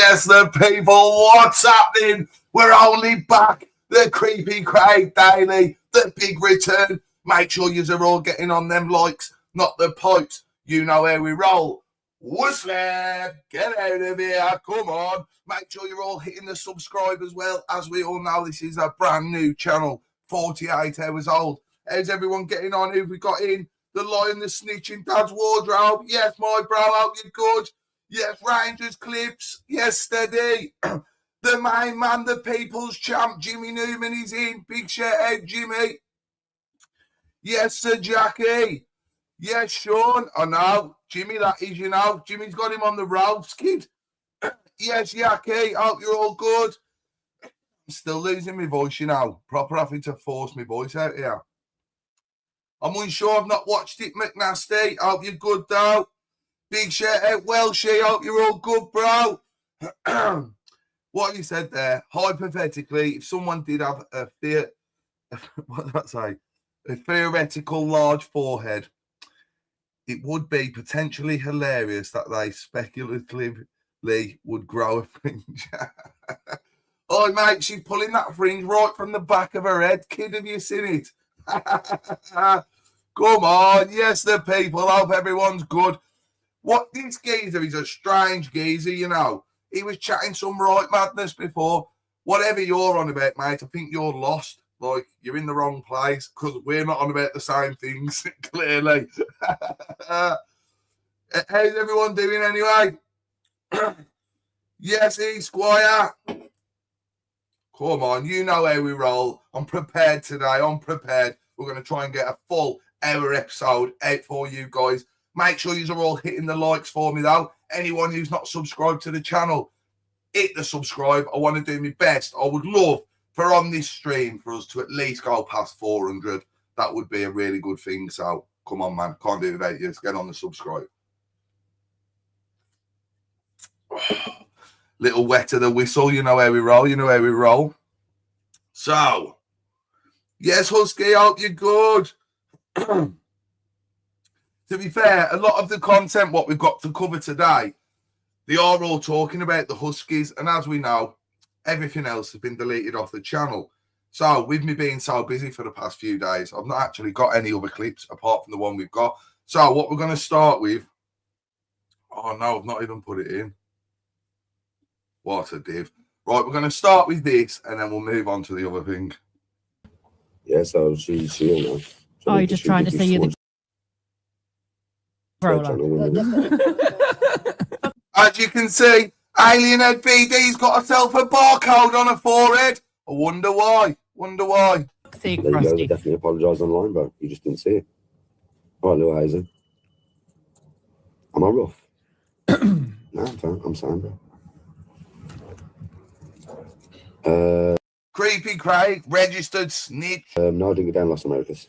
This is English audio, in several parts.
Yes, the people, what's happening? We're only back. The Creepy Craig Daily, the big return. Make sure you're all getting on them likes, not the pipes. You know how we roll. Whistle, get out of here, come on. Make sure you're all hitting the subscribe as well. As we all know, this is a brand new channel, 48 hours old. How's everyone getting on? Who we got in? The Lion, the Snitch in Dad's wardrobe. Yes, my bro, hope you're good. Yes, Rangers clips. Yes, steady. The main man, the people's champ, Jimmy Newman is in. Big shout out, Jimmy. Yes, Sir Jackie. Yes, Sean. I know. Jimmy, that is, you know. Jimmy's got him on the ropes, kid. Yes, Jackie. Hope you're all good. I'm still losing my voice, you know. Proper having to force my voice out here. I'm unsure. I've not watched it, McNasty. Hope you're good, though. Big shout out, Welshie. Hope you're all good, bro. What you said there, hypothetically, if someone did have what did I say? A theoretical large forehead, it would be potentially hilarious that they speculatively would grow a fringe. Oh, mate, she's pulling that fringe right from the back of her head. Kid, have you seen it? Come on. Yes, the people. Hope everyone's good. What, this geezer is a strange geezer, you know. He was chatting some right madness before. Whatever you're on about, mate, I think you're lost. Like, you're in the wrong place because we're not on about the same things, clearly. How's everyone doing anyway? Yes, Squire. Come on, you know how we roll. I'm prepared today. I'm prepared. We're going to try and get a full hour episode out for you guys. Make sure you're all hitting the likes for me, though. Anyone who's not subscribed to the channel, hit the subscribe. I want to do my best. I would love for on this stream for us to at least go past 400. That would be a really good thing. So, come on, man. Can't do it without you. Let's get on the subscribe. Little wetter the whistle. You know how we roll. You know how we roll. So, yes, Husky, hope you're good. To be fair, a lot of the content, what we've got to cover today, they are all talking about the Huskies. And as we know, everything else has been deleted off the channel. So with me being so busy for the past few days, I've not actually got any other clips apart from the one we've got. So what we're going to start with, oh no, I've not even put it in. What a div. Right, we're going to start with this and then we'll move on to the other thing. Yeah, so she you know. Oh, you're just trying to say you're the As you can see, Alien Head BD's got herself a barcode on her forehead. I wonder why. Wonder why. There you go. They definitely apologise online, but you just didn't see it. All right, little Hazen. Am I rough? No, I'm fine. I'm sound, bro. Creepy Craig, registered snitch. No, I didn't get down Los Americas.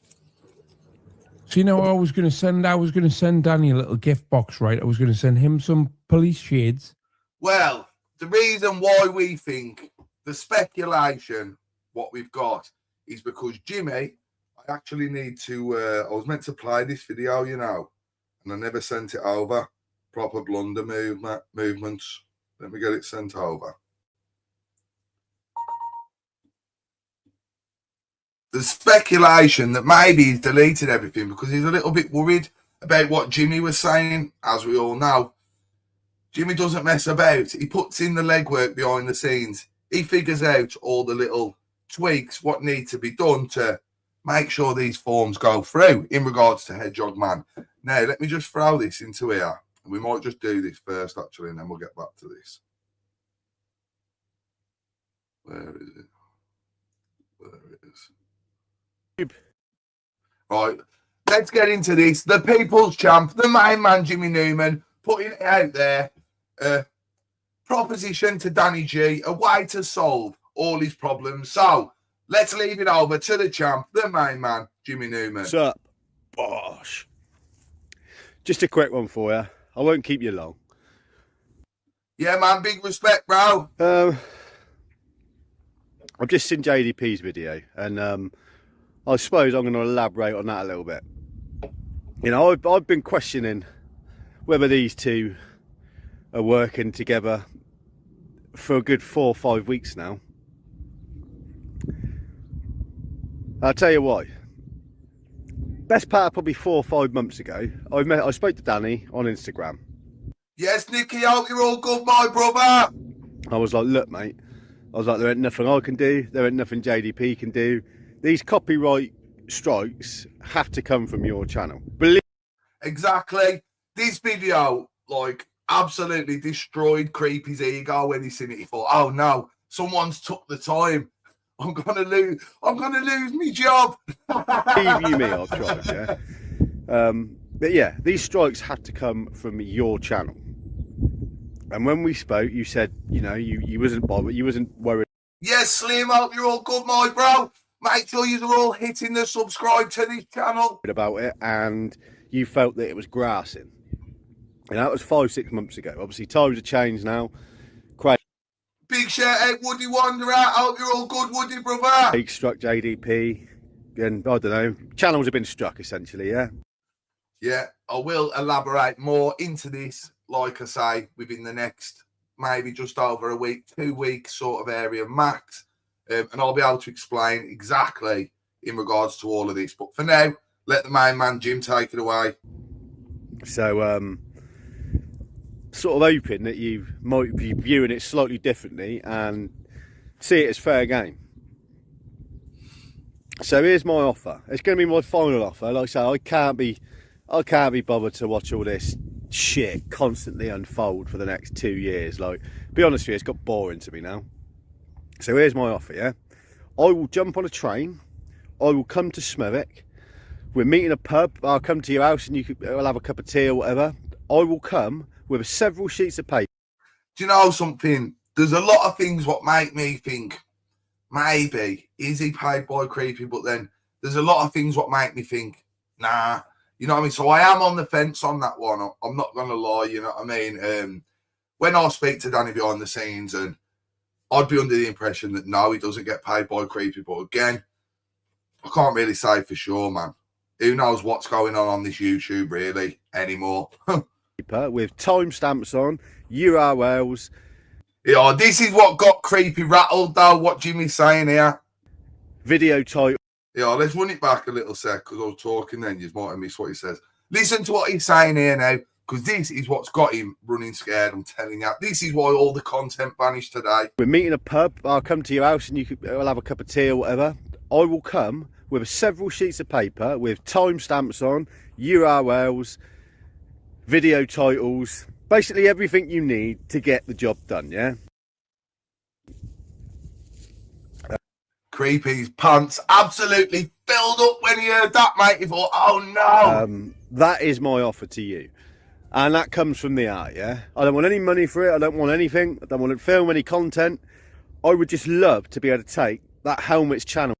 So, you know what I was going to send? I was going to send Danny a little gift box, right? I was going to send him some police shades. Well, the reason why we think the speculation, what we've got, is because Jimmy, I actually need to, I was meant to play this video, you know, and I never sent it over. Proper blunder movements. Let me get it sent over. The speculation that maybe he's deleted everything because he's a little bit worried about what Jimmy was saying. As we all know, Jimmy doesn't mess about. He puts in the legwork behind the scenes. He figures out all the little tweaks, what need to be done to make sure these forms go through in regards to Hedgehog Man. Now, let me just throw this into here. We might just do this first, actually, and then we'll get back to this. Where is it? There it is. Right, let's get into this. The people's champ, the main man, Jimmy Newman, putting it out there. Proposition to Danny G, a way to solve all his problems. So let's leave it over to the champ, the main man, Jimmy Newman. What's up, bosh? Just a quick one for you. I won't keep you long. Yeah, man, big respect, bro. I've just seen JDP's video, and I suppose I'm going to elaborate on that a little bit. You know, I've been questioning whether these two are working together for a good 4 or 5 weeks now. I'll tell you why. Best part of probably 4 or 5 months ago, I spoke to Danny on Instagram. Yes, Nicky, hope you're all good, my brother. I was like, look, mate. I was like, there ain't nothing I can do. There ain't nothing JDP can do. These copyright strikes have to come from your channel. Believe Exactly. This video, like, absolutely destroyed Creepy's ego when he seen it. He thought, oh no, someone's took the time. I'm gonna lose my job. Believe you me, I've tried, yeah. But yeah, these strikes had to come from your channel. And when we spoke, you said, you know, you wasn't bothered, you wasn't worried. Yes, Slim, hope you're all good, my bro. Make sure you're all hitting the subscribe to this channel. About it, and you felt that it was grassing. And that was 5 or 6 months ago. Obviously, times have changed now. Big shout out, Woody Wanderer. Hope you're all good, Woody, brother. Craig struck JDP, and I don't know, channels have been struck essentially, yeah? Yeah, I will elaborate more into this, like I say, within the next maybe just over a week, 2 weeks sort of area max. And I'll be able to explain exactly in regards to all of this. But for now, let the main man, Jim, take it away. So, sort of hoping that you might be viewing it slightly differently and see it as fair game. So here's my offer. It's going to be my final offer. Like I say, I can't be bothered to watch all this shit constantly unfold for the next 2 years. Like, be honest with you, it's got boring to me now. So here's my offer, yeah? I will jump on a train. I will come to Smethwick. We're meeting a pub. I'll come to your house and we'll have a cup of tea or whatever. I will come with several sheets of paper. Do you know something? There's a lot of things what make me think, maybe, is he paid by Creepy? But then there's a lot of things what make me think, nah. You know what I mean? So I am on the fence on that one. I'm not going to lie, you know what I mean? When I speak to Danny behind the scenes, and I'd be under the impression that no, he doesn't get paid by Creepy. But again, I can't really say for sure, man. Who knows what's going on this YouTube, really, anymore? With timestamps on, URLs. Yeah, this is what got Creepy rattled, though, what Jimmy's saying here. Video title. Yeah, let's run it back a little sec, because I was talking then, you might have missed what he says. Listen to what he's saying here now, because this is what's got him running scared, I'm telling you. This is why all the content vanished today. We're meeting a pub. I'll come to your house and we'll have a cup of tea or whatever. I will come with several sheets of paper with timestamps on, URLs, video titles, basically everything you need to get the job done, yeah? Creepy's pants absolutely filled up when he heard that, mate. He thought, oh no. That is my offer to you. And that comes from the heart, yeah? I don't want any money for it. I don't want anything. I don't want to film any content. I would just love to be able to take that Helmet's channel.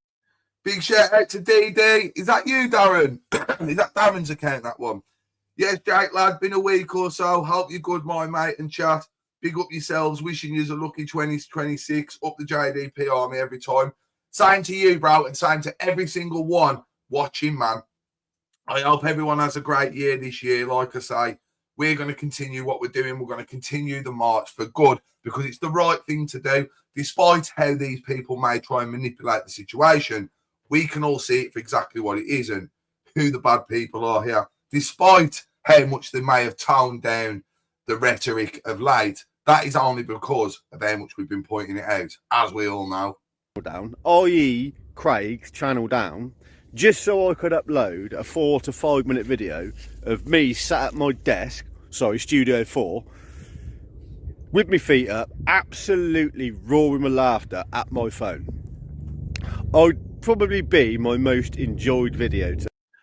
Big shout out to DD. Is that you, Darren? Is that Darren's account, that one? Yes, Jake, lad. Been a week or so. Hope you're good, my mate, and chat. Big up yourselves. Wishing you a lucky 2026. Up the JDP army every time. Same to you, bro, and same to every single one watching, man. I hope everyone has a great year this year. Like I say, we're going to continue what we're doing. We're going to continue the march for good because it's the right thing to do. Despite how these people may try and manipulate the situation, we can all see it for exactly what it is and who the bad people are here. Despite how much they may have toned down the rhetoric of late, that is only because of how much we've been pointing it out, as we all know. Down, i.e. Craig's channel down, just so I could upload a 4 to 5 minute video of me sat at my desk, sorry, Studio 4, with my feet up, absolutely roaring with laughter at my phone. I'd probably be my most enjoyed video.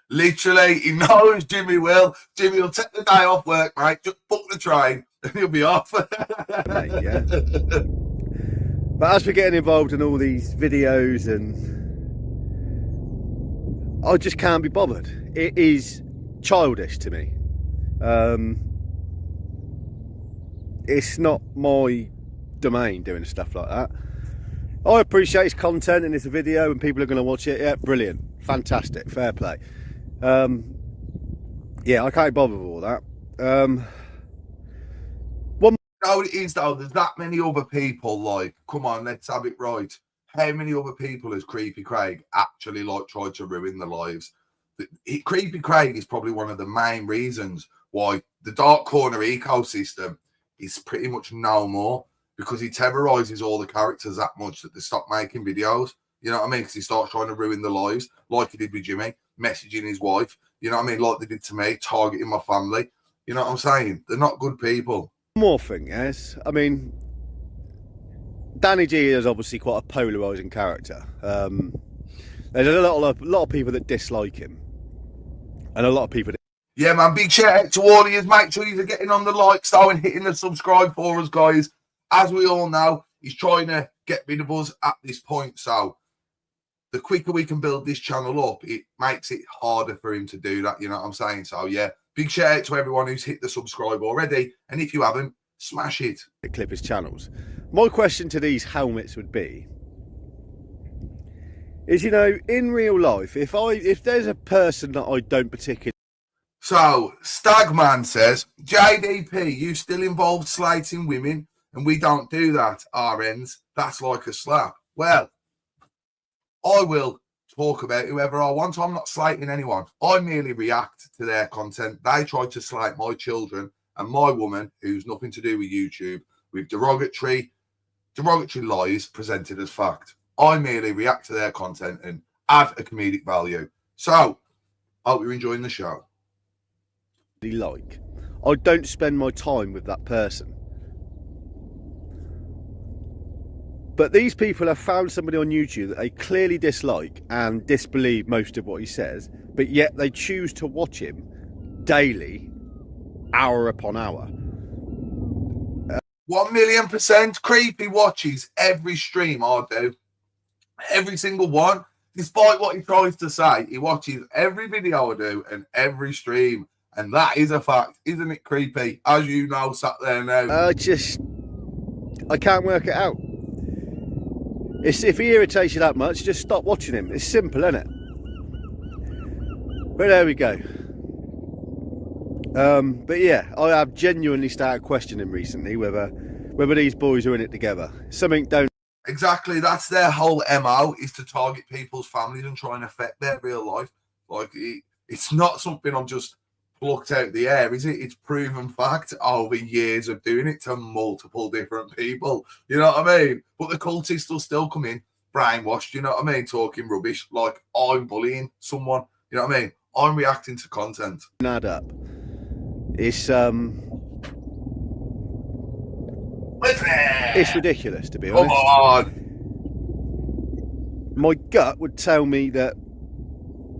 Literally, he knows Jimmy will. Jimmy will take the day off work, mate, just book the train and he'll be off. Mate, yeah. But as we're getting involved in all these videos, and I just can't be bothered. It is childish to me. It's not my domain doing stuff like that. I appreciate his content and it's a video and people are going to watch it. Yeah, brilliant, fantastic, fair play. Yeah, I can't bother with all that. know what it is though? There's that many other people. Like, come on, let's have it right. How many other people has Creepy Craig actually like tried to ruin their lives? Creepy Craig is probably one of the main reasons why the Dark Corner ecosystem is pretty much no more, because he terrorizes all the characters that much that they stop making videos. You know what I mean? Because he starts trying to ruin their lives, like he did with Jimmy, messaging his wife. You know what I mean? Like they did to me, targeting my family. You know what I'm saying? They're not good people. One more thing, yes. I mean, Danny G is obviously quite a polarising character. There's a lot of people that dislike him, and a lot of people. Yeah, man. Big shout out to all of you. Make sure you're getting on the likes though and hitting the subscribe for us, guys. As we all know, he's trying to get rid of us at this point. So the quicker we can build this channel up, it makes it harder for him to do that. You know what I'm saying? So yeah, big shout out to everyone who's hit the subscribe already. And if you haven't, smash it. Clip his channels. My question to these helmets would be, is, you know, in real life, if there's a person that I don't particularly. So Stagman says, JDP, you still involved slating women, and we don't do that, RNs. That's like a slap. Well, I will talk about whoever I want. I'm not slating anyone. I merely react to their content. They try to slate my children and my woman, who's nothing to do with YouTube, with derogatory lies presented as fact. I merely react to their content and add a comedic value. So, I hope you're enjoying the show. Like, I don't spend my time with that person. But these people have found somebody on YouTube that they clearly dislike and disbelieve most of what he says, but yet they choose to watch him daily, hour upon hour. 1,000,000% Creepy watches every stream I do. Every single one. Despite what he tries to say, he watches every video I do and every stream. And that is a fact, isn't it, Creepy? As you know, sat there now. I can't work it out. If he irritates you that much, just stop watching him. It's simple, isn't it? But there we go. But yeah, I have genuinely started questioning recently whether these boys are in it together. Something don't. Exactly, that's their whole MO, is to target people's families and try and affect their real life. Like, it's not something I'm just plucked out the air, is it? It's proven fact over years of doing it to multiple different people. You know what I mean? But the cultists will still come in, brainwashed, you know what I mean? Talking rubbish, like I'm bullying someone. You know what I mean? I'm reacting to content. Add up. It's ridiculous, to be honest. Come on. My gut would tell me that,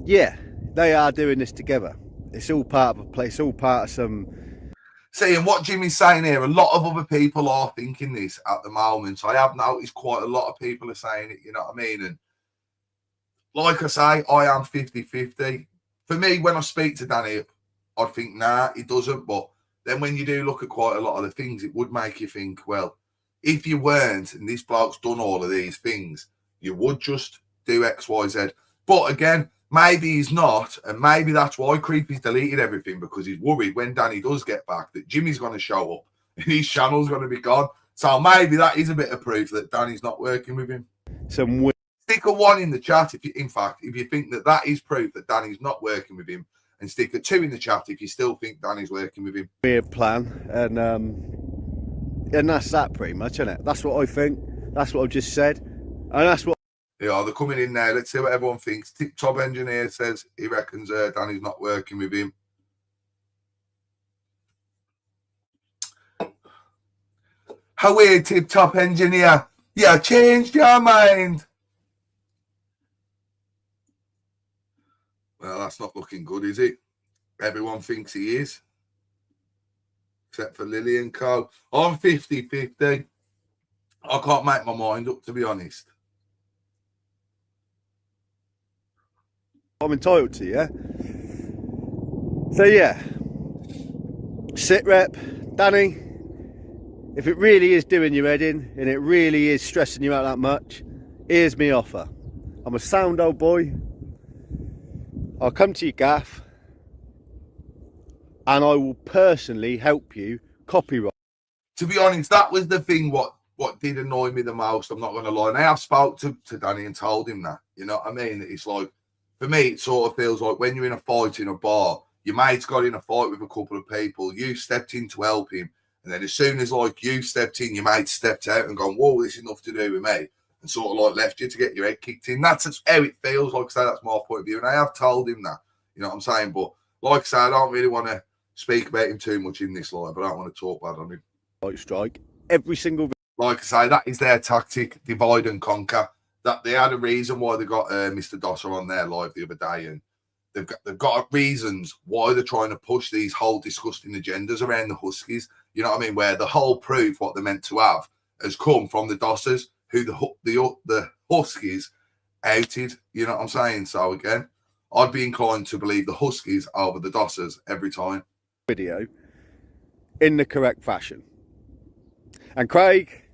yeah, they are doing this together. It's all part of a place, it's all part of some. See, and what Jimmy's saying here, a lot of other people are thinking this at the moment. I have noticed quite a lot of people are saying it, you know what I mean? And like I say, I am 50-50. For me, when I speak to Danny, I think, nah, he doesn't. But then when you do look at quite a lot of the things, it would make you think, well, if you weren't, and this bloke's done all of these things, you would just do X, Y, Z. But again, maybe he's not, and maybe that's why Creepy's deleted everything, because he's worried when Danny does get back that Jimmy's going to show up and his channel's going to be gone. So maybe that is a bit of proof that Danny's not working with him. Stick a 1 in the chat if you think that is proof that Danny's not working with him, and stick a 2 in the chat if you still think Danny's working with him. Weird plan, and that's that pretty much, isn't it? That's what I think. That's what I've just said, and that's what. Yeah, they're coming in now. Let's see what everyone thinks. Tip Top Engineer says he reckons Danny's not working with him. How weird, Tip Top Engineer. Yeah, changed your mind. Well, that's not looking good, is it? Everyone thinks he is. Except for Lily and Co. I'm 50-50. I can't make my mind up, to be honest. I'm entitled to, yeah? So yeah, sit rep, Danny, if it really is doing your head in and it really is stressing you out that much, here's me offer. I'm a sound old boy. I'll come to your gaff and I will personally help you copyright. to be honest, that was the thing what did annoy me the most. I'm not going to lie. And I have spoke to Danny and told him that. You know what I mean? It's like, for me, it sort of feels like when you're in a fight in a bar, your mate's got in a fight with a couple of people, you stepped in to help him, and then as soon as like you stepped in, your mate stepped out and gone, whoa, this is enough to do with me, and sort of like left you to get your head kicked in. That's how it feels. Like I say, that's my point of view, and I have told him that. You know what I'm saying? But like I say, I don't really want to speak about him too much in this live, but I don't want to talk bad on him. Right strike. Every single. Like I say, that is their tactic, divide and conquer. That they had a reason why they got Mr. Dosser on their live the other day, and they've got reasons why they're trying to push these whole disgusting agendas around the Huskies. You know what I mean? Where the whole proof what they're meant to have has come from the Dossers, who the Huskies outed. You know what I'm saying? So again, I'd be inclined to believe the Huskies over the Dossers every time. Video in the correct fashion. And Craig,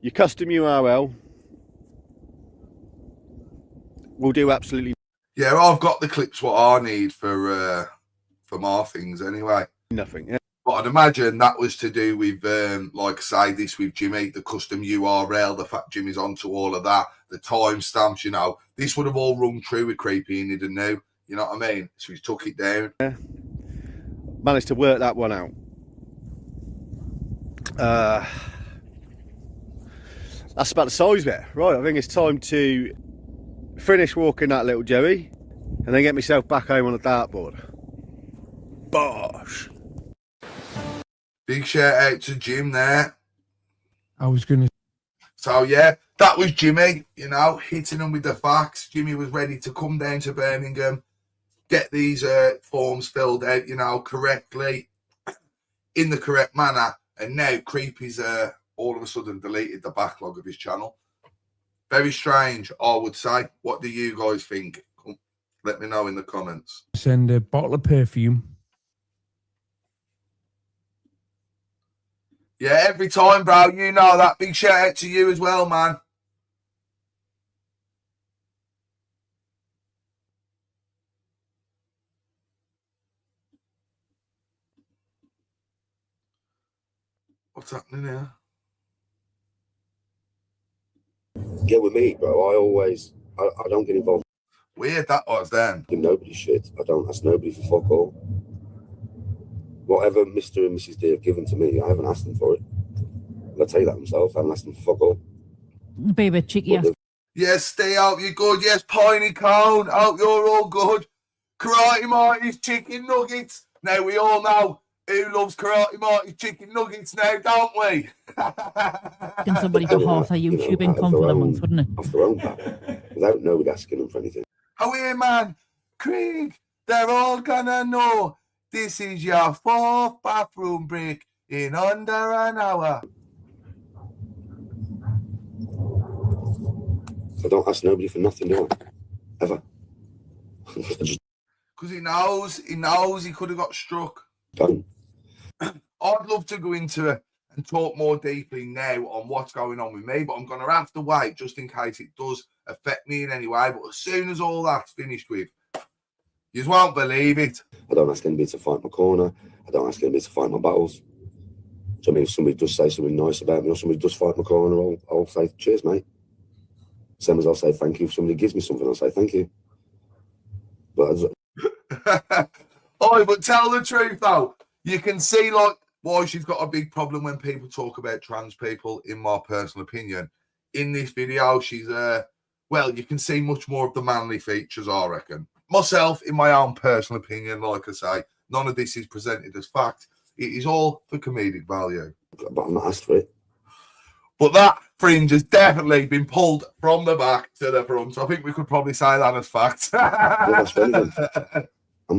your custom URL will do absolutely. Yeah, I've got the clips what I need for my things anyway. Nothing. Yeah. But I'd imagine that was to do with, like I say, this with Jimmy, the custom URL, the fact Jimmy's onto all of that, the timestamps, you know. This would have all rung true with Creepy and he didn't know. You know what I mean? So he took it down. Yeah. Managed to work that one out. That's about the size there. Right, I think it's time to finish walking that little Joey and then get myself back home on the dartboard. Bosh. Big shout out to Jim there. I was going to. So, yeah, that was Jimmy, you know, hitting them with the facts. Jimmy was ready to come down to Birmingham, get these forms filled out, you know, correctly, in the correct manner. And now Creepy's all of a sudden deleted the backlog of his channel. Very strange, I would say. What do you guys think? Let me know in the comments. Send a bottle of perfume. Yeah, every time, bro. You know that. Big shout out to you as well, man. What's happening here? Yeah, with me, bro, I don't get involved Weird that was then. in nobody's shit. I don't ask nobody for fuck all. Whatever Mr. and Mrs. D have given to me, I haven't asked them for it. They'll tell you that themselves. I haven't asked them for fuck all. Be a bit cheeky. Yes. Yes, stay out. You're good. Yes, Piney Cone. Hope you're all good. Karate Marty's chicken nuggets. Now we all know who loves Karate Marty's chicken nuggets now, don't we? Can somebody go half a YouTube income for them once, wouldn't it? Off their own back, without nobody asking them for anything. Oh, yeah, man. Craig, they're all gonna know this is your fourth bathroom break in under an hour. I don't ask nobody for nothing, do I? Ever. Because he knows he could have got struck. Don't. I'd love to go into it and talk more deeply now on what's going on with me, but I'm going to have to wait just in case it does affect me in any way. But as soon as all that's finished with, you won't believe it. I don't ask anybody to fight my corner. I don't ask anybody to fight my battles. So I mean, if somebody does say something nice about me or somebody does fight my corner, I'll say, cheers, mate. Same as I'll say thank you. If somebody gives me something, I'll say thank you. But Oh, but tell the truth, though. You can see, like, why she's got a big problem when people talk about trans people, in my personal opinion. In this video, she's, well, you can see much more of the manly features, I reckon. Myself, in my own personal opinion, like I say, none of this is presented as fact. It is all for comedic value. but I'm not asked for it. But that fringe has definitely been pulled from the back to the front. So I think we could probably say that as fact. I'm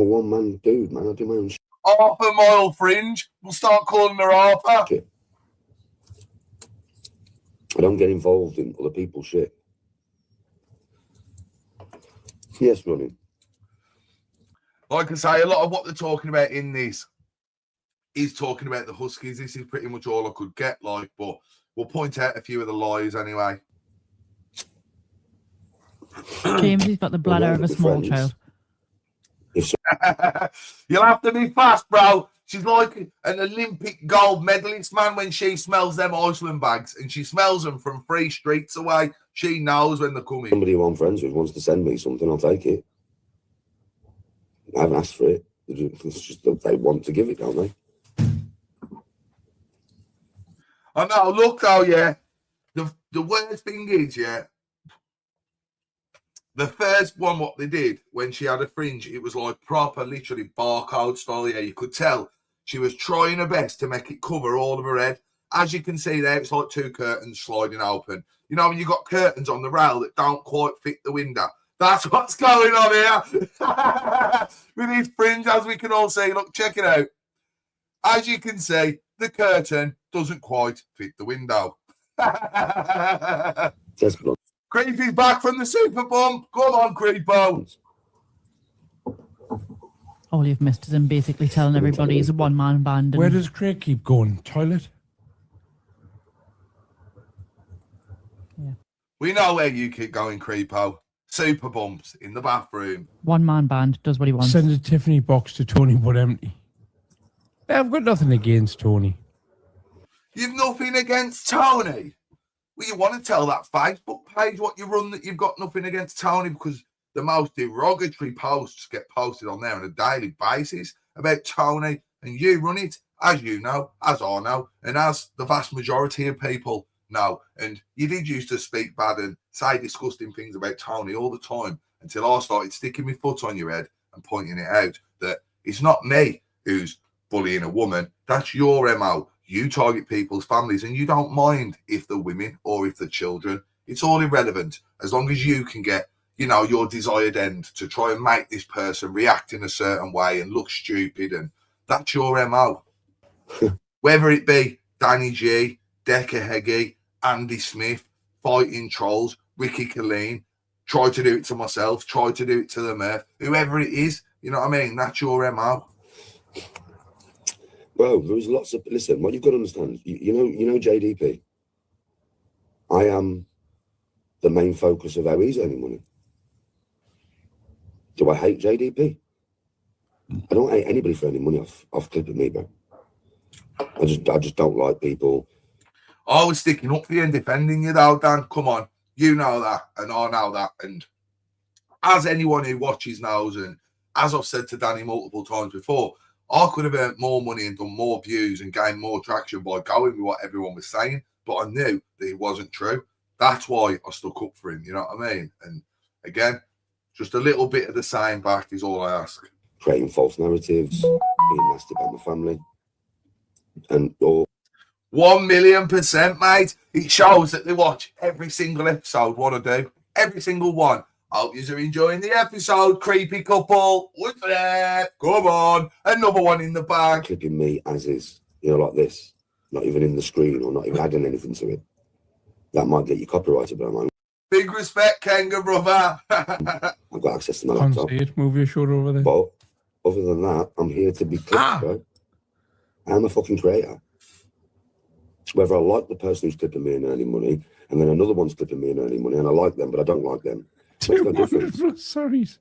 a one-man dude, man. I do my own shit. Half a mile fringe. We'll start calling her Arthur. I don't get involved in other people's shit. Yes, running. Like I say, a lot of what they're talking about in this is talking about the Huskies. This is pretty much all I could get, like, but we'll point out a few of the lies anyway. James, he's got the bladder of a small child. You'll have to be fast, bro. She's like an Olympic gold medalist, man, when she smells them Iceland bags, and she smells them from 3 streets away. She knows when they're coming. Somebody who I'm friends with wants to send me something, I'll take it. I haven't asked for it. It's just that they want to give it, don't they? I know, look though, yeah. The worst thing is, yeah, the first one what they did when she had a fringe, it was like proper, literally barcode style. Yeah, you could tell she was trying her best to make it cover all of her head. As you can see there, it's like 2 curtains sliding open. You know, when you've got curtains on the rail that don't quite fit the window. That's what's going on here. With his fringe, as we can all see. Look, check it out. As you can see, the curtain doesn't quite fit the window. Creepy's back from the super bump. Come on, Creepo. All you've missed is him basically telling everybody he's a one-man band. Where does Craig keep going? Toilet? Yeah. We know where you keep going, Creepo. Super bumps in the bathroom. One-man band, does what he wants. Send a Tiffany box to Tony but empty. I've got nothing against Tony. You've nothing against Tony? Well, you want to tell that Facebook page what you run that you've got nothing against Tony, because the most derogatory posts get posted on there on a daily basis about Tony, and you run it, as you know, as I know, and as the vast majority of people know. And you did used to speak bad and say disgusting things about Tony all the time until I started sticking my foot on your head and pointing it out that it's not me who's bullying a woman. That's your MO. You target people's families and you don't mind if they're women or if they're children. It's all irrelevant as long as you can get, you know, your desired end to try and make this person react in a certain way and look stupid. And that's your MO. Whether it be Danny G, Decca Heggie, Andy Smith, Fighting Trolls, Ricky Colleen, try to do it to myself, try to do it to the Murph, whoever it is, you know what I mean? That's your MO. Well, there's lots of, listen, what you've got to understand, you know JDP. I am the main focus of how he's earning money. Do I hate JDP? I don't hate anybody for earning money off clipping me, bro. I just don't like people. I was sticking up for you and defending you though, Dan. Come on. You know that, and I know that. And as anyone who watches knows, and as I've said to Danny multiple times before, I could have earned more money and done more views and gained more traction by going with what everyone was saying, but I knew that it wasn't true. That's why I stuck up for him, you know what I mean? And again, just a little bit of the same back is all I ask. Creating false narratives, being nasty about my family, and all. 1,000,000%, mate. It shows that they watch every single episode, what I do. Every single one. Hope you are enjoying the episode, creepy couple. What's that? Come on. Another one in the bag. Clipping me as is, you know, like this. Not even in the screen or not even adding anything to it. That might get you copyrighted, but I'm like, big respect, Kenga, brother. I've got access to my Can't laptop. see it. Move your shoulder over there. But other than that, I'm here to be clipped, bro. I'm a fucking creator. Whether I like the person who's clipping me and earning money, and then another one's clipping me and earning money, and I like them, but I don't like them. Two no wonderful stories.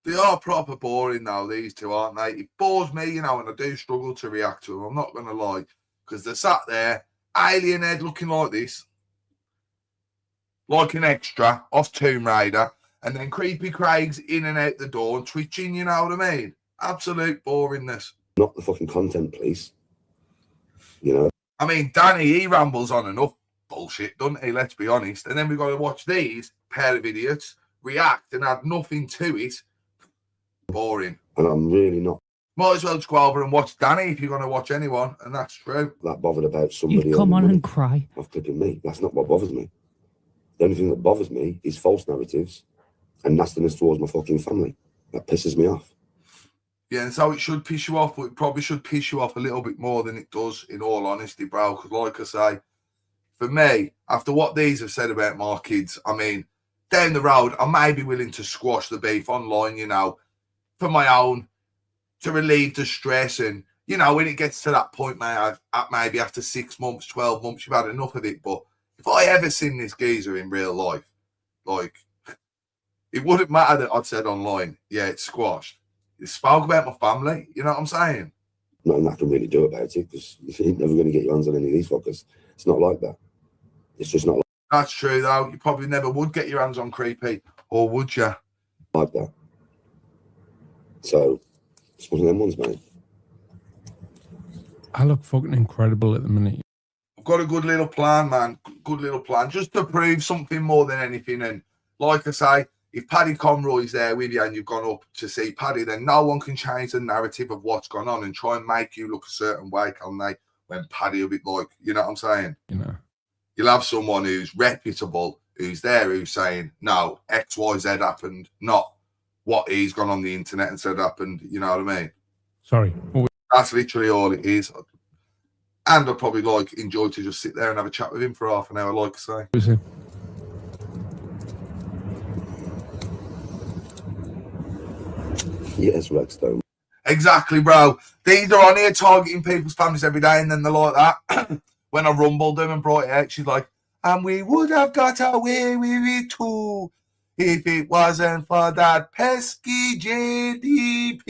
They are proper boring now, these two, aren't they? It bores me, you know, and I do struggle to react to them. I'm not going to lie, because they're sat there, alien head looking like this, like an extra off Tomb Raider, and then Creepy Craig's in and out the door and twitching, you know what I mean? Absolute boringness. Not the fucking content police. You know? I mean, Danny, he rambles on enough bullshit, doesn't he? Let's be honest. And then we've got to watch these pair of idiots react and add nothing to it. Boring. And I'm really not Might as well just go over and watch Danny if you're going to watch anyone, and that's true. that bothered about somebody You come on earning and cry. off clipping me. That's not what bothers me. The only thing that bothers me is false narratives and nastiness towards my fucking family. That pisses me off. Yeah, and so it should piss you off, but it probably should piss you off a little bit more than it does, in all honesty, bro. Because like I say, for me, after what these have said about my kids, I mean, down the road, I may be willing to squash the beef online, you know, for my own, to relieve the stress. And, you know, when it gets to that point, maybe after 6 months, 12 months, you've had enough of it. But if I ever seen this geezer in real life, like, it wouldn't matter that I'd said online, yeah, it's squashed. It spoke about my family, you know what I'm saying? Nothing I can really do about it, because you're never going to get your hands on any of these fuckers. It's not like that. It's just not That's true, though. You probably never would get your hands on Creepy, or would you? like that. So it's one of them ones, mate. I look fucking incredible at the minute. I've got a good little plan, man. Good little plan, just to prove something more than anything. And like I say, if Paddy Conroy's there with you and you've gone up to see Paddy, then no one can change the narrative of what's gone on and try and make you look a certain way, can they? When Paddy will be like, you know what I'm saying? You know, You'll have someone who's reputable, who's there, who's saying, no, X, Y, Z happened, not what he's gone on the internet and said happened. You know what I mean? sorry. That's literally all it is. And I'd probably enjoy to just sit there and have a chat with him for half an hour, like I say. Was it? Yes, Rexstone. Exactly, bro. These are on here targeting people's families every day, and then they're like that. When I rumbled them and brought it out, she's like, and we would have got away with it too if it wasn't for that pesky JDP.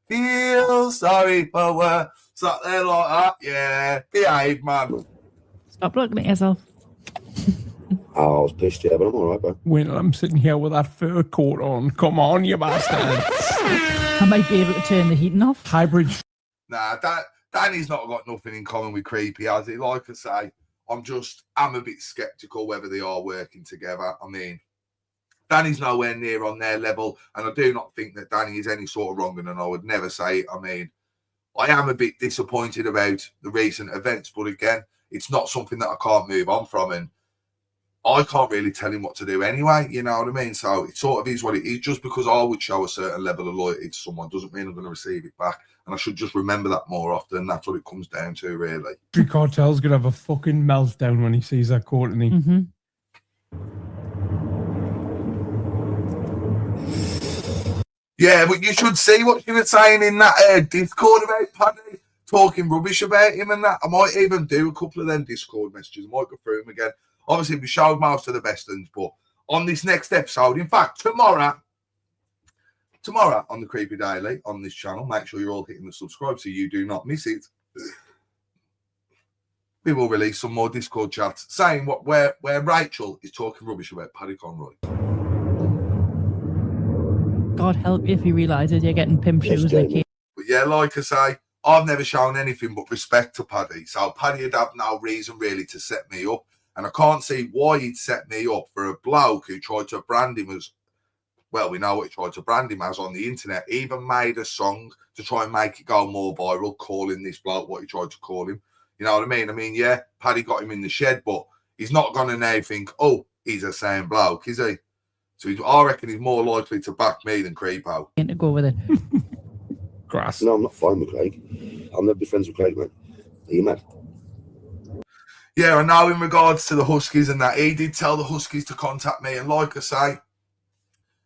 Feel sorry for her. So they're like that. Yeah, behave, man. Stop looking at yourself. Oh, I was pissed, yeah, but I'm all right, bro. When I'm sitting here with that fur coat on, come on, you bastard. I might be able to turn the heating off. Hybrid. Nah, Danny's not got nothing in common with Creepy, has he? Like I say, I'm a bit sceptical whether they are working together. I mean, Danny's nowhere near on their level, and I do not think that Danny is any sort of wrong, and I would never say it. I mean, I am a bit disappointed about the recent events, but again, it's not something that I can't move on from, and I can't really tell him what to do anyway, you know what I mean? So it sort of is what it is. Just because I would show a certain level of loyalty to someone doesn't mean I'm going to receive it back. And I should just remember that more often. That's what it comes down to, really. Cartel's going to have a fucking meltdown when he sees that court, and he... Mm-hmm. Yeah, but you should see what she was saying in that Discord about Paddy, talking rubbish about him and that. I might even do a couple of them Discord messages. I might go through them again. Obviously, we showed most of the best ones, but on this next episode, in fact, tomorrow on the Creepy Daily on this channel, make sure you're all hitting the subscribe so you do not miss it. We will release some more Discord chats saying where Rachel is talking rubbish about Paddy Conroy. God help you if you realises you're getting pimp shoes like you. But yeah, like I say, I've never shown anything but respect to Paddy. So Paddy would have no reason really to set me up. And I can't see why he'd set me up for a bloke who tried to brand him as, well, we know what he tried to brand him as on the internet. He even made a song to try and make it go more viral, calling this bloke what he tried to call him. You know what I mean? I mean, yeah, Paddy got him in the shed, but he's not going to now think, oh, he's the same bloke, is he? So I reckon he's more likely to back me than Creepo. To go with it. Grass. No, I'm not fine with Craig. I'll never be friends with Craig, man. Are you mad? Yeah, I know in regards to the Huskies and that, he did tell the Huskies to contact me. And like I say,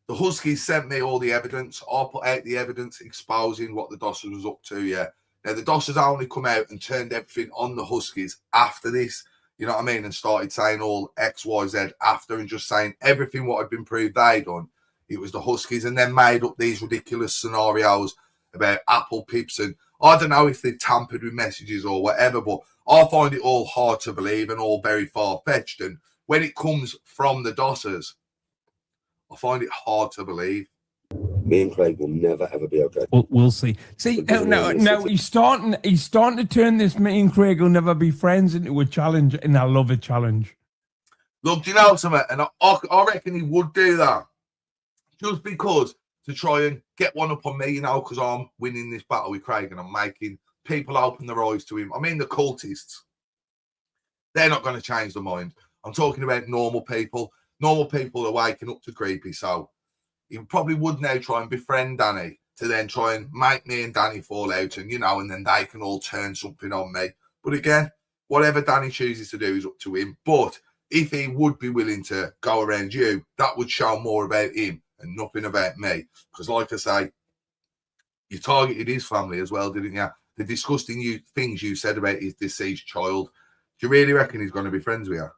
the Huskies sent me all the evidence. I put out the evidence exposing what the Dossers was up to, yeah. Now, the Dossers only come out and turned everything on the Huskies after this, you know what I mean, and started saying all X, Y, Z after and just saying everything what had been proved they done. It was the Huskies, and then made up these ridiculous scenarios about Apple Pips. And I don't know if they tampered with messages or whatever, but I find it all hard to believe and all very far-fetched. And when it comes from the Dossers, I find it hard to believe. Me and Craig will never ever be okay. We'll see. See, no, he's starting to turn this me and Craig will never be friends into a challenge, and I love a challenge. Look, do you know something? And I reckon he would do that just because to try and get one up on me, you know, because I'm winning this battle with Craig and I'm making people open their eyes to him. I mean, the cultists, they're not going to change their mind. I'm talking about normal people. Normal people are waking up to Creepy, so he probably would now try and befriend Danny to then try and make me and Danny fall out and, you know, and then they can all turn something on me. But again, whatever Danny chooses to do is up to him. But if he would be willing to go around you, that would show more about him and nothing about me. Because like I say, you targeted his family as well, didn't you? The disgusting things you said about his deceased child. Do you really reckon he's going to be friends with you?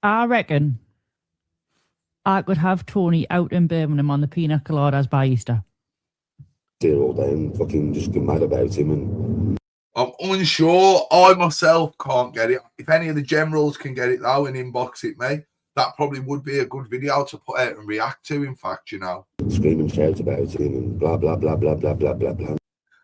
I reckon I could have Tony out in Birmingham on the pina coladas by Easter. Here all day and fucking just get mad about him. And I'm unsure. I myself can't get it. If any of the generals can get it though and inbox it me, that probably would be a good video to put out and react to. In fact, you know, scream and shout about him and blah blah blah blah blah blah blah blah.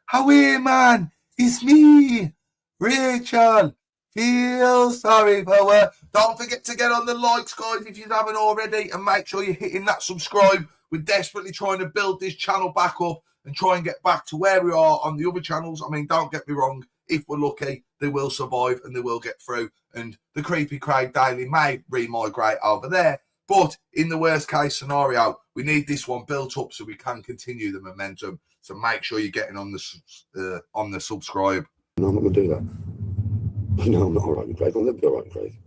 how are man? It's me, Rachel. Feel sorry for her. Don't forget to get on the likes, guys, if you haven't already, and make sure you're hitting that subscribe. We're desperately trying to build this channel back up and try and get back to where we are on the other channels. I mean, don't get me wrong. If we're lucky, they will survive and they will get through. And the Creepy Craig Daily may re-migrate over there. But in the worst case scenario, we need this one built up so we can continue the momentum. So make sure you're getting on the subscribe. No, I'm not going to do that. No, I'm not all right with Craig. I'll never be all right with Craig.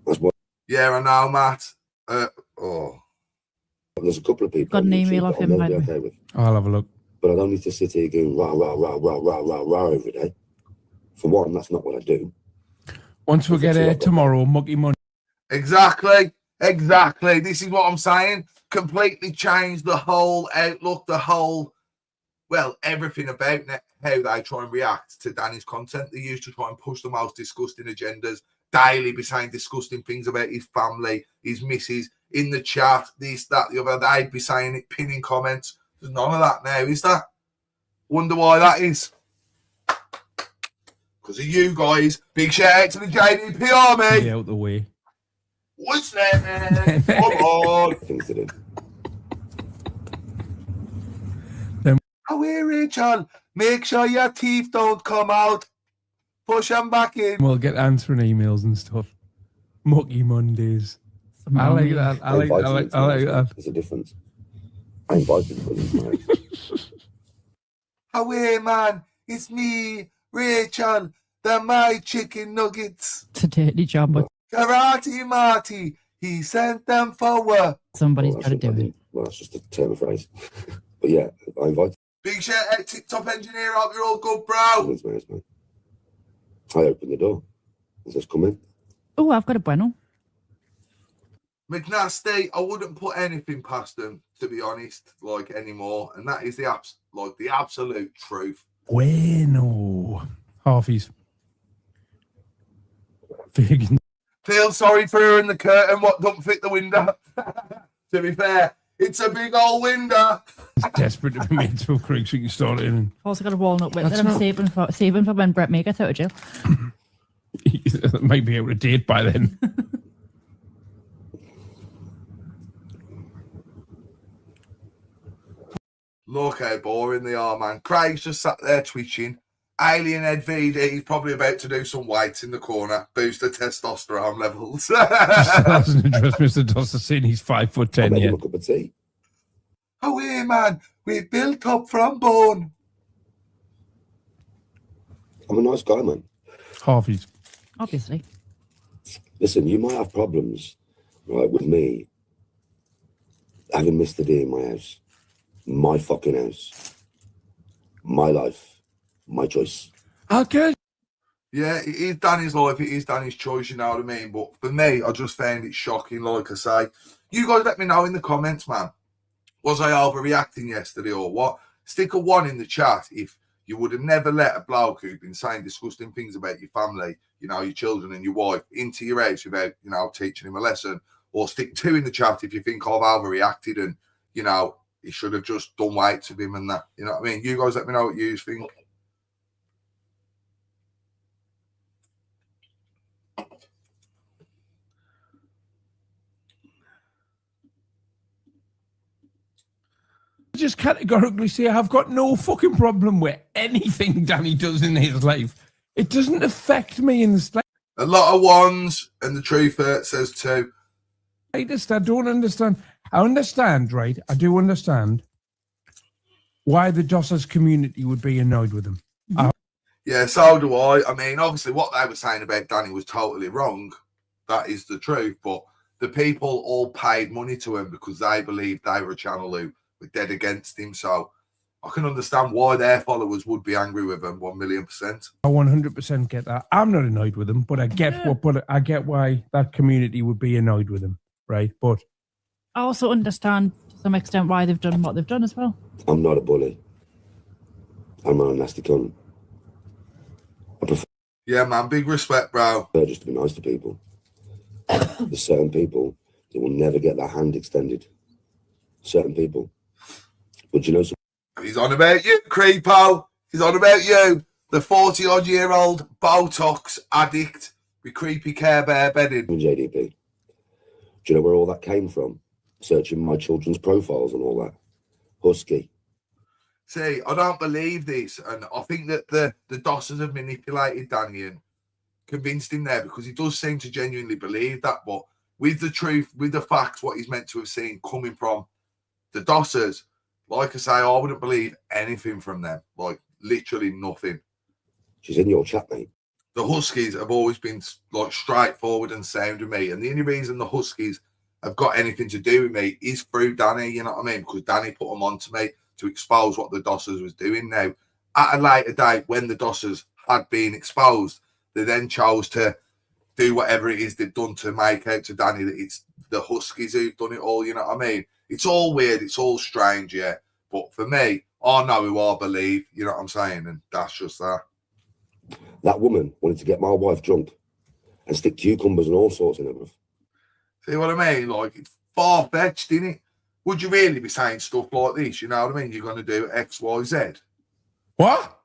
That's why. Yeah, I know, Matt. There's a couple of people. Got an email off him, by the way. Okay with. I'll have a look. But I don't need to sit here going rah rah rah rah rah rah rah every day. For one, that's not what I do. Once we get here tomorrow, Mucky Monday. Exactly. This is what I'm saying. Completely changed the whole outlook, everything about how they try and react to Danny's content. They used to try and push the most disgusting agendas. Daily be saying disgusting things about his family, his missus, in the chat, this, that, the other. They'd be saying it, pinning comments. There's none of that now, is there? Wonder why that is. Because of you guys. Big shout out to the JDPR, mate. Get out the way. What's that, man? Come on. Things to do. Oh, here, Rachel. Make sure your teeth don't come out. Push them back in. We'll get answering emails and stuff. Mucky Mondays. I like that. I like that. There's a difference. I invited them. Oh, here, man. It's me, Rachel. The My Chicken Nuggets. It's a dirty job, but Karate Marty. He sent them forward. somebody's got to do it. Well, that's just a term of phrase. But yeah, I invited. Big shout out to Top Engineer. Hope you're all good, bro. I opened the door. He says, come in. Oh, I've got a bueno. McNasty, I wouldn't put anything past them, to be honest, anymore. And that is the absolute truth. Bueno. Halfies. Vegan. Feel sorry for her in the curtain, what don't fit the window. To be fair, it's a big old window. It's desperate to be made to a creek so you can start it in. Also got a walnut with That's that I'm not- saving for when Brett may get out of jail. Might be able to date by then. Look how boring they are, man. Craig's just sat there twitching. Alien Ed VD, he's probably about to do some weights in the corner, boost the testosterone levels. Doesn't interest Mr. Dosterson. He's 5'10". I made Yeah. him a cup of tea. Oh, hey, man, we're built up from bone. I'm a nice guy, man. Halfies. Obviously. Listen, you might have problems, right, with me having missed the day in my house. My fucking house. My life. My choice. Okay. Yeah, it is Danny's life, it is Danny's choice, you know what I mean? But for me, I just found it shocking, like I say. You guys let me know in the comments, man. Was I overreacting yesterday or what? Stick a 1 in the chat if you would have never let a bloke who'd been saying disgusting things about your family, you know, your children and your wife, into your house without, you know, teaching him a lesson. Or stick 2 in the chat if you think I've overreacted and, you know, he should have just done weights with him and that. You know what I mean? You guys let me know what you think. Just categorically say I've got no fucking problem with anything Danny does in his life. It doesn't affect me in the slightest. A lot of 1s, and the truth says 2. I don't understand. I understand, right? I do understand why the Dossers community would be annoyed with him. Yeah, so do I. I mean, obviously, what they were saying about Danny was totally wrong. That is the truth. But the people all paid money to him because they believed they were a channel who were dead against him. So I can understand why their followers would be angry with him 1,000,000%. I 100% get that. I'm not annoyed with him, but I get I get why that community would be annoyed with him, right? But I also understand to some extent why they've done what they've done as well. I'm not a bully. I'm not a nasty cunt. I prefer Yeah, man, big respect, bro. just to be nice to people. There's certain people that will never get their hand extended. Certain people. But you know something? He's on about you, creepo. He's on about you. The 40-odd-year-old Botox addict with creepy Care Bear bedding. JDP. Do you know where all that came from? Searching my children's profiles and all that. Husky. See, I don't believe this, and I think that the Dossers have manipulated Danny and convinced him there, because he does seem to genuinely believe that. But with the truth, with the facts, what he's meant to have seen coming from the Dossers, like I say, I wouldn't believe anything from them. Like, literally nothing. She's in your chat, mate. The Huskies have always been like straightforward and sound with me, and the only reason the Huskies have got anything to do with me is through Danny, you know what I mean? Because Danny put them on to me to expose what the Dossers was doing. Now, at a later date, when the Dossers had been exposed, they then chose to do whatever it is they've done to make out to Danny that it's the Huskies who've done it all, you know what I mean? It's all weird, it's all strange, yeah. But for me, I know who I believe, you know what I'm saying? And that's just that. That woman wanted to get my wife drunk and stick cucumbers and all sorts in her. Bruv. See what I mean? Like, it's far-fetched, isn't it? Would you really be saying stuff like this? You know what I mean? You're going to do X, Y, Z. What?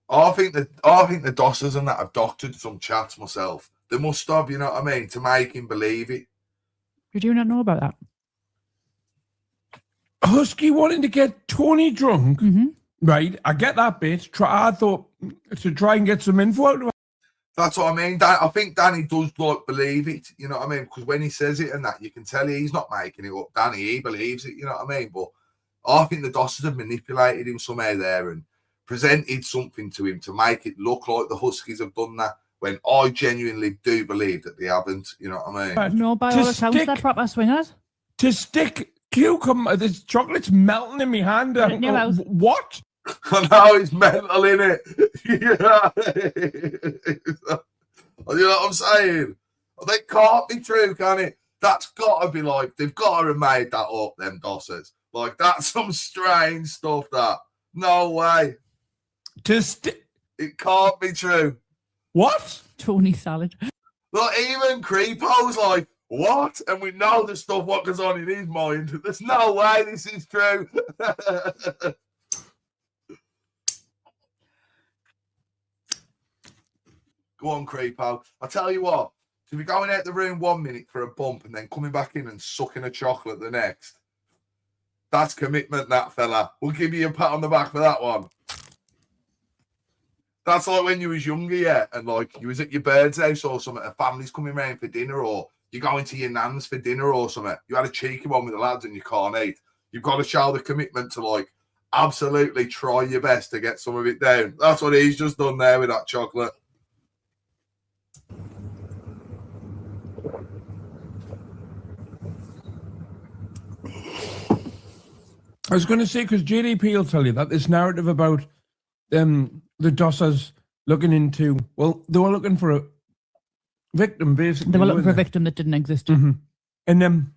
I think the Dossers and that have doctored some chats myself. They must have, you know what I mean, to make him believe it. Did you not know about that? Husky wanting to get Tony drunk. Mm-hmm. Right, I get that bit. I thought to try and get some info out of her. That's what I mean. I think Danny does like believe it, you know what I mean? Because when he says it and that, you can tell he's not making it up. Danny, he believes it, you know what I mean? But I think the Dossers have manipulated him somehow there and presented something to him to make it look like the Huskies have done that, when I genuinely do believe that they haven't, you know what I mean? No, by all accounts, they're proper swingers. To stick cucumber, this chocolate's melting in my hand. What? I know, it's mental, innit? You know what I'm saying? That can't be true, can it? That's got to be like, they've got to have made that up, them Dossers. Like, that's some strange stuff, that. No way. It can't be true. What? Tony Salad. Like, even Creepo's like, what? And we know the stuff what goes on in his mind. There's no way this is true. Go on, Creepo. I tell you what, to be going out the room 1 minute for a bump and then coming back in and sucking a chocolate the next, that's commitment, that fella. We'll give you a pat on the back for that one. That's like when you was younger, yeah, and like you was at your bird's house or something, a family's coming round for dinner, or you're going to your nan's for dinner or something. You had a cheeky one with the lads and you can't eat. You've got to show the commitment to like absolutely try your best to get some of it down. That's what he's just done there with that chocolate. I was going to say, because JDP will tell you that this narrative about the Dossers looking into, well, they were looking for a victim, basically. They were looking for a victim that didn't exist. Mm-hmm. And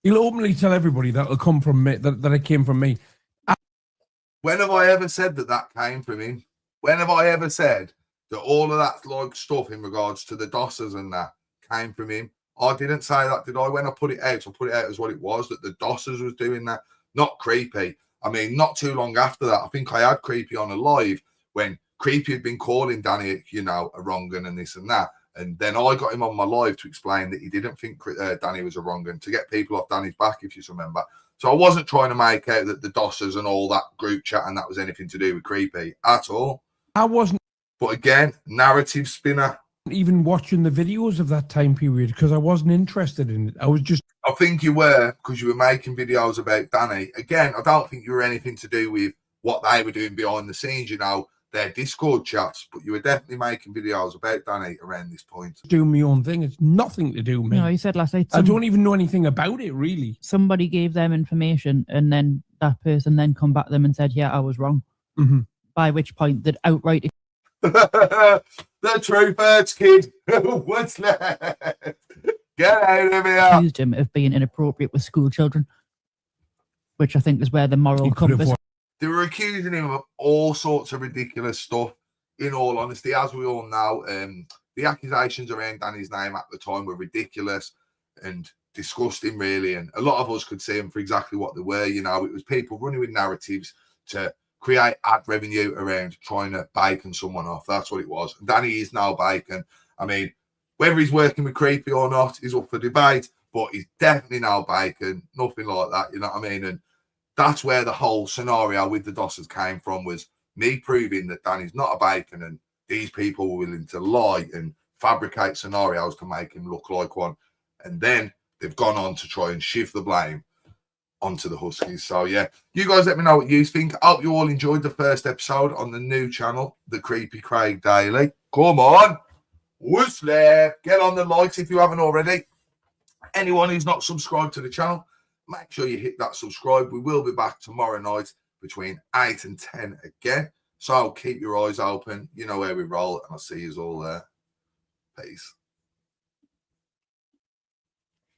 he'll openly tell everybody that'll come from me, that it came from me. When have I ever said that came from him? When have I ever said that all of that like stuff in regards to the Dossers and that came from him? I didn't say that, did I? When I put it out as what it was, that the Dossers was doing that. Not Creepy. I mean, not too long after that, I think I had Creepy on a live when Creepy had been calling Danny, you know, a wrong un and this and that. And then I got him on my live to explain that he didn't think Danny was a wrong un, to get people off Danny's back, if you remember. So I wasn't trying to make out that the Dossers and all that group chat and that was anything to do with Creepy at all. I wasn't. But again, narrative spinner. Even watching the videos of that time period because I wasn't interested in it. I was just. I think you were, because you were making videos about Danny. Again, I don't think you were anything to do with what they were doing behind the scenes, you know, their Discord chats, but you were definitely making videos about Danny around this point. Doing my own thing. It's nothing to do with me. No, you said last night. I don't even know anything about it, really. Somebody gave them information and then that person then come back to them and said, yeah, I was wrong. Mm-hmm. By which point that outright. The truth hurts, kid. What's that? Get out of here. accused him of being inappropriate with school children, which I think is where the moral He could have compass. They were accusing him of all sorts of ridiculous stuff. In all honesty, as we all know, the accusations around Danny's name at the time were ridiculous and disgusting, really. And a lot of us could see them for exactly what they were. You know, it was people running with narratives to create ad revenue around trying to bacon someone off. That's what it was. And Danny is now bacon. I mean, whether he's working with Creepy or not is up for debate, but he's definitely now bacon. Nothing like that, you know what I mean? And that's where the whole scenario with the Dossers came from, was me proving that Danny's not a bacon, and these people were willing to lie and fabricate scenarios to make him look like one. And then they've gone on to try and shift the blame onto the Huskies. So, yeah, you guys let me know what you think. I hope you all enjoyed the first episode on the new channel, The Creepy Craig Daily. Come on, Whistler, get on the likes if you haven't already. Anyone who's not subscribed to the channel, make sure you hit that subscribe. We will be back tomorrow night between 8 and 10 again. So keep your eyes open. You know where we roll, and I'll see you all there. Peace.